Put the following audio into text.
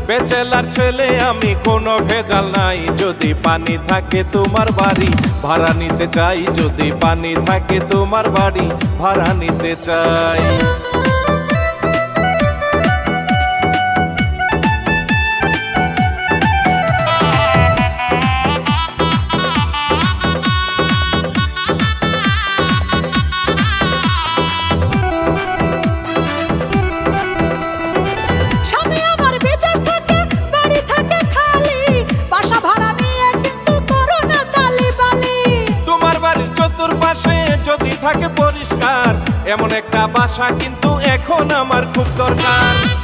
Bachelor ছেলে আমি, কোনো ভেজাল নাই। যদি পানি থাকে তোমার বাড়ি ভাড়া নিতে চাই, যদি পানি থাকে তোমার বাড়ি ভাড়া নিতে চাই। চতুর্পাশে যদি থাকে পরিষ্কার, এমন একটা বাসা কিন্তু এখন আমার খুব দরকার।